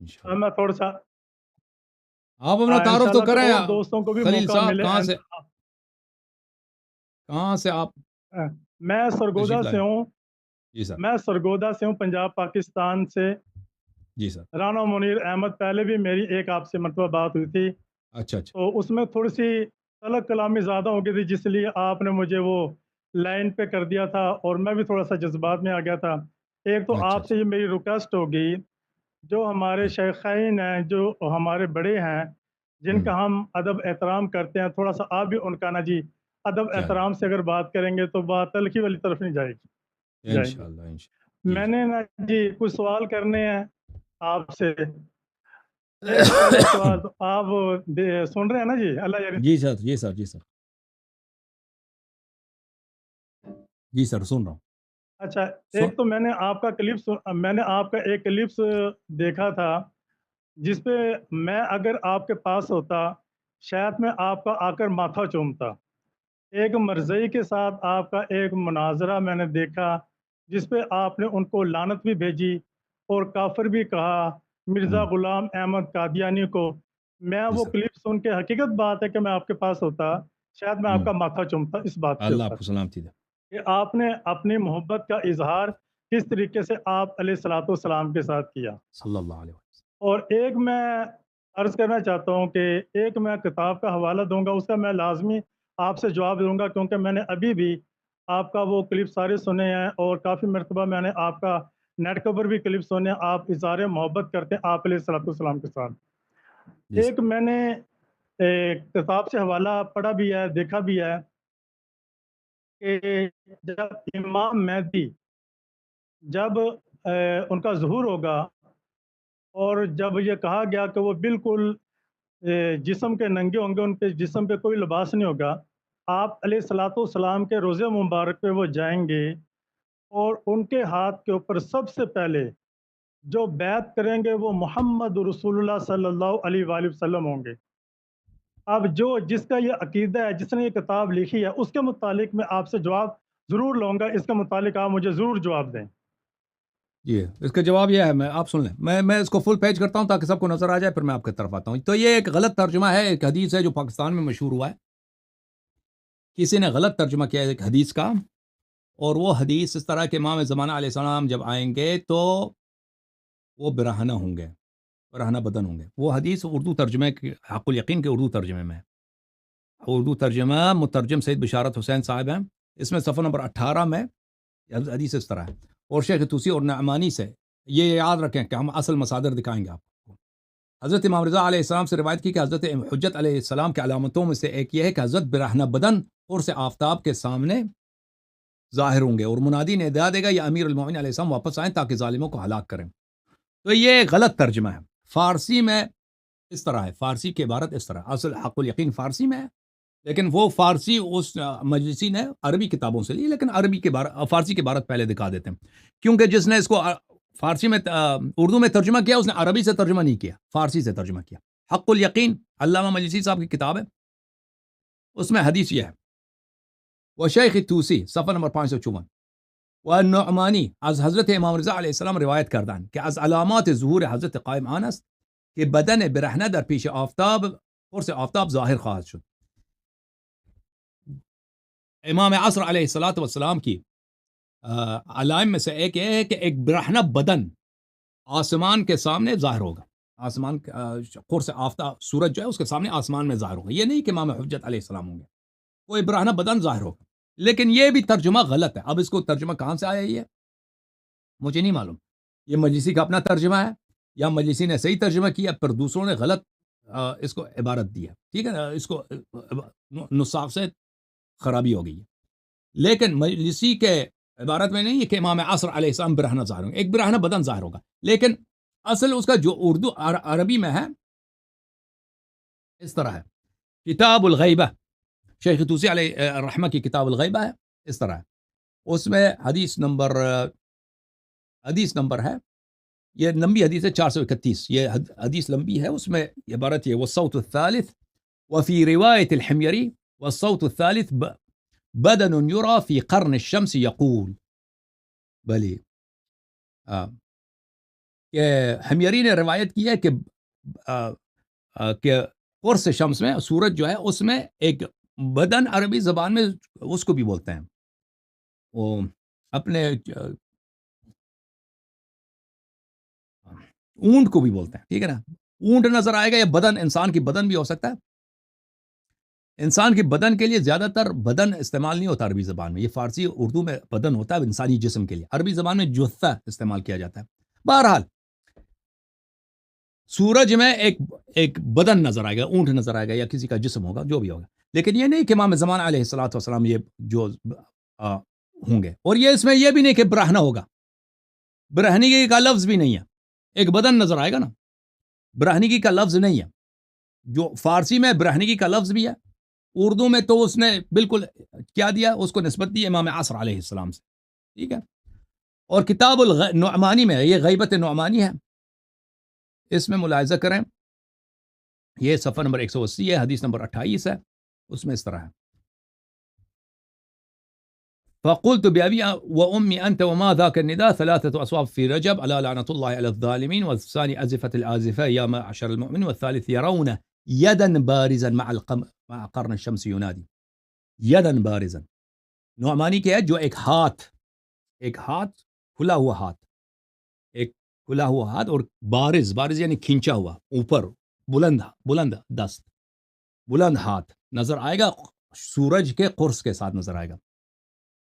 इंशाल्लाह। मैं थोड़ा सा आप अपना तारुफ तो इंशाल्लाह फिर करें और दोस्तों को भी खलील मौका साहब, मिले कहाँ से आप मैं तशरीफ सरगोदा से लाए? हूँ। जी सर। मैं सरगोदा से हूँ, पंजाब पाकिस्तान से। जी सर। राना मुनीर अहमद, पहले भी मेरी एक आपसे मरतबा बात हुई थी, अच्छा, अच्छा। तो उसमें थोड़ी-सी तलब कलामी ज़्यादा हो गई थी, जिसलिए आपने मुझे वो लाइन पे कर दिया था और मैं भी थोड़ा-सा जज़्बात में आ गया था। एक तो अच्छा, अच्छा। आपसे ये मेरी रिक्वेस्ट होगी, जो हमारे जी। शेख़ैन हैं, जो हमारे बड़े हैं, हुँ। जिनका हम अदब एहतराम करते हैं, थोड़ा-सा आप भी उनका ना जी अदब चलिए, एहतराम से अगर बात करेंगे, तो बात तलख़ी वाली तरफ नहीं जाएगी। इंशाल्लाह, जी, जी। मैंने ना जी कुछ सवाल करने हैं आपसे। एक तो पहला सवाल, तो आप सुन रहे हैं ना जी? अल्लाह यार। जी सर, जी सर, जी सर। जी सर, सुन रहा हूँ। अच्छा, सुन एक तो मैंने आपका एक क्लिप्स देखा था, जिस पे मैं अगर आपके पास होता, शायद मैं आपका आकर माथा चूमता। एक मरज़ई के साथ आपका एक मुनाज़रा मैंने देखा, जिस पे आपने उनको लानत भी भेजी और काफ़िर भी कहा, मिर्ज़ा हुँ। ग़ुलाम अहमद कादियानी को। मैं जी वो सर। क्लिप सुन के, हकीकत बात है कि मैं आपके पास होता, शायद मैं हुँ। आपका माथा चूमता इस बात के अल्लाह ऊपर, आपको सलामती दे। कि आपने अपनी मोहब्बत का इज़हार किस तरीके से आप अलैहिस्सलातु वस्सलाम के साथ किया। सल्लल्लाहु अलैहि वसल्लम। और एक मैं अर्ज़ करना चाहता हूँ कि एक मैं किताब का हवाला दूँगा, उसका मैं लाज़मी आपसे जवाब दूँगा, क्योंकि मैंने अभी भी आपका वो क्लिप सारे सुने हैं और काफ़ी मरतबा मैंने आपका नेट के ऊपर भी क्लिप सुने हैं, आप इज़हार मोहब्बत करते हैं आप अलैहिस्सलातु वस्सलाम के साथ। जी सर। एक मैंने किताब से हवाला पढ़ा भी है, देखा भी है कि जब इमाम मेहदी जब उनका ज़ुहूर होगा और जब ये कहा गया कि वो बिल्कुल जिस्म के नंगे होंगे, उनके जिस्म पे कोई लिबास नहीं होगा। आप अलैहिस्सलातु वस्सलाम के रोज़े मुबारक पे वो जाएँगे और उनके हाथ के ऊपर सबसे पहले जो बैत करेंगे वो मोहम्मद रसूलुल्लाह सल्लल्लाहु अलैहि वसल्लम होंगे। अब जो जिसका ये अकीदा है, जिसने ये किताब लिखी है, उसके मुतालिक मैं आपसे जवाब ज़रूर लूँगा, इसके मुतालिक आप मुझे ज़रूर जवाब दें। जी, इसका जवाब ये है, आप सुन लें। मैं इसको फुल पेज करता हूँ ताकि सबको नज़र आ जाए, फिर मैं आपकी तरफ आता हूँ। तो ये एक गलत तर्जुमा है, एक हदीस है जो पाकिस्तान में मशहूर हुआ है। किसी ने गलत तर्जुमा किया है एक हदीस का, और वो हदीस इस तरह के इमाम ज़माना अलैहिस्सलाम जब आएँगे तो वो बिरहना होंगे, बिरहना बदन होंगे। वो हदीस उर्दू तर्जुमे के हक़ुल यकीन के उर्दू तर्जुमे में है। उर्दू तर्जुमा मुतरजम सैयद बिशारत हुसैन साहब हैं। इसमें सफ़ा नंबर 18 में हदीस इस तरह है, और शेख तूसी और नअमानी से ये याद रखें कि हम असल मसादर दिखाएँगे आपको। हज़रत इमाम रज़ा अलैहिस्सलाम से रिवायत की कि हज़रत हुज्जत अलैहिस्सलाम की अलामतों में से एक ये है कि हज़रत बिरहना बदन और से आफ़ताब के सामने ज़ाहिर होंगे, और मुनादी ने निदा देगा या अमीर अल-मोमिनीन अलैहिस्सलाम वापस आएँ ताकि ज़ालिमों को हलाक करें। तो ये गलत तर्जुमा है। फ़ारसी में इस तरह है, फ़ारसी की इबारत इस तरह, असल हक़ुल यकीन फ़ारसी में है, लेकिन वो फ़ारसी उस मजलिसी ने अरबी किताबों से ली, लेकिन अरबी की फ़ारसी की इबारत पहले दिखा देते हैं। क्योंकि जिसने इसको फ़ारसी में उर्दू में तर्जुमा किया, उसने अरबी से तर्जुमा नहीं किया, फ़ारसी से तर्जुमा किया। हक़ुल यकीन अल्लामा मजलिसी साहब की किताब है, उसमें हदीस ये है, व शेख तूसी सफ़ा नंबर 554 व नुअमानी अज़ हज़रत इमाम रज़ा अलैहिस्सलाम रिवायत करदान कि अज़ अलामात ज़ुहूर हज़रत क़ाइम आनस कि बदन बिरहना दर पेश आफ़ताब और से आफ़ताब ज़ाहिर ख़वाहत शुद। इमाम असर अलैहिस्सलातु वस्सलाम की अलाइम में से एक ये है कि एक बिरहना बदन आसमान के सामने ज़ाहिर होगा। आसमान क़ुर्स आफ़ताब सूरज जो है उसके सामने आसमान में ज़ाहिर होगा। ये नहीं कि इमाम हुज्जत अलैहिस्सलाम होंगे, कोई बिरहना बदन ज़ाहिर होगा। लेकिन ये भी तर्जुमा गलत है। अब इसको तर्जुमा कहाँ से आया ये मुझे नहीं मालूम। ये मजलिसी का अपना तर्जुमा है या मजलिसी ने सही तर्जुमा किया, पर दूसरों ने गलत इसको इबारत दी है। ठीक है ना? इसको नुसाख से खराबी हो गई है। लेकिन मजलिसी के इबारत में नहीं है कि इमाम असर अलैहिस्सलाम बिरहना ज़ाहिर होंगे, एक बिरहना बदन ज़ाहिर होगा। लेकिन असल उसका जो उर्दू अरबी में है इस तरह है, किताबुल गैबा शेख तूसी अलैहि रहमा की किताबुल गैबा है, इस तरह है। उसमें हदीस नंबर है, ये लंबी हदीस है 431, ये हदीस लंबी है, उसमें इबारत ये वस्सौत अल-थालिथ व फी रिवायत अल-हिमयरी वस्सौत अल-थालिथ बदन युरा फी क़र्न अश-शम्स यक़ूल। भले کہ حمیری نے روایت کی ہے کہ قرص شمس میں سورج جو ہے اس میں ایک بدن عربی زبان میں اس کو بھی بولتے ہیں، وہ اپنے اونٹ کو بھی بولتے ہیں، ٹھیک ہے نا. اونٹ نظر آئے گا یا بدن، انسان کی بدن بھی ہو سکتا ہے. انسان کی بدن کے لیے زیادہ تر بدن استعمال نہیں ہوتا عربی زبان میں، یہ فارسی اردو میں بدن ہوتا ہے انسانی جسم کے لیے، عربی زبان میں جثہ استعمال کیا جاتا ہے. بہرحال سورج میں ایک بدن نظر آئے گا، اونٹ نظر آئے گا یا کسی کا جسم ہوگا، جو بھی ہوگا، لیکن یہ نہیں کہ امام زمان علیہ الصلوۃ والسلام یہ جو ہوں گے. اور یہ اس میں یہ بھی نہیں کہ برہنہ ہوگا، برہنگی کا لفظ بھی نہیں ہے، ایک بدن نظر آئے گا نا، برہنگی کا لفظ نہیں ہے. جو فارسی میں برہنگی کا لفظ بھی ہے، اردو میں تو اس نے بالکل کیا دیا، اس کو نسبت دی امام عصر علیہ السلام سے، ٹھیک ہے. اور کتاب النعمانی میں یہ غیبت نعمانی ہے، اس میں ملاحظہ کریں، یہ صفحہ نمبر 180 ہے، حدیث نمبر 28 ہے، اس میں اس طرح ہے. فقلت بأبي وأمي أنت وما ذاك النداء 3 أصواب في رجب ألا لعنة الله على الظالمين، والثاني أزفت الآزفة يا معشر المؤمنين، والثالث يرون يدا بارزا مع قرن الشمس ينادي. يدا بارزا نعمانی کے ہے جو ایک ہاتھ کھلا ہوا ہاتھ، ایک کھلا ہوا ہاتھ اور بارز یعنی کھینچا ہوا اوپر، بلند دست، بلند ہاتھ نظر آئے گا، سورج کے قرص کے ساتھ نظر آئے گا.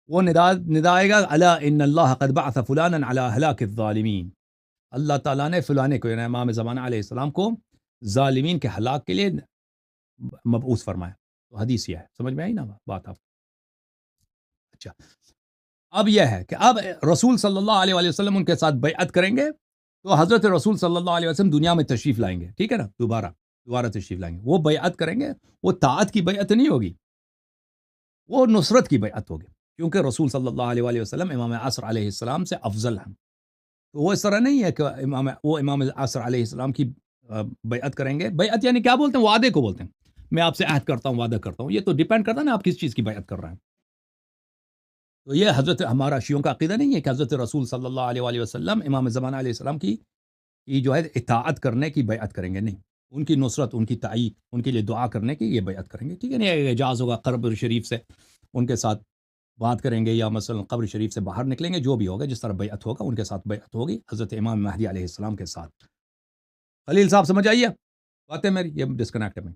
وہ ندا آئے گا، الا ان اللہ قد بعث فلانا علی ہلاک الظالمین، اللہ تعالیٰ نے فلانے کو یعنی امام زمانہ علیہ السلام کو ظالمین کے ہلاک کے لیے مبعوث فرمایا. تو حدیث یہ ہے، سمجھ میں آئی نا بات آپ؟ اچھا، اب یہ ہے کہ اب رسول صلی اللہ علیہ وآلہ وسلم ان کے ساتھ بیعت کریں گے، تو حضرت رسول صلی اللہ علیہ وسلم دنیا میں تشریف لائیں گے، ٹھیک ہے نا، دوبارہ تشریف لائیں گے. وہ بیعت کریں گے، وہ طاعت کی بیعت نہیں ہوگی، وہ نصرت کی بیعت ہوگی، کیونکہ رسول صلی اللہ علیہ وآلہ وسلم امام عصر علیہ السلام سے افضل ہیں. تو وہ اس طرح نہیں ہے کہ وہ امام عصر علیہ السلام کی بیعت کریں گے. بیعت یعنی کیا بولتے ہیں؟ وعدے کو بولتے ہیں. میں آپ سے عہد کرتا ہوں، وعدہ کرتا ہوں. یہ تو ڈیپینڈ کرتا ہے نا آپ کس چیز کی بیعت کر رہے ہیں. تو یہ حضرت ہمارا شیعوں کا عقیدہ نہیں ہے کہ حضرت رسول صلی اللہ علیہ وآلہ وسلم امام زمانہ علیہ السلام کی جو ہے اطاعت کرنے کی بیعت کریں گے، نہیں، ان کی نصرت، ان کی تائید، ان کے لیے دعا کرنے کی یہ بیعت کریں گے، ٹھیک ہے. نہیں اعجاز ہوگا قبر شریف سے ان کے ساتھ بات کریں گے، یا مثلا قبر شریف سے باہر نکلیں گے، جو بھی ہوگا، جس طرح بیعت ہوگا ان کے ساتھ بیعت ہوگی حضرت امام مہدی علیہ السلام کے ساتھ. خلیل صاحب سمجھ آئیے باتیں میری؟ یہ ڈسکنیکٹ ہے میں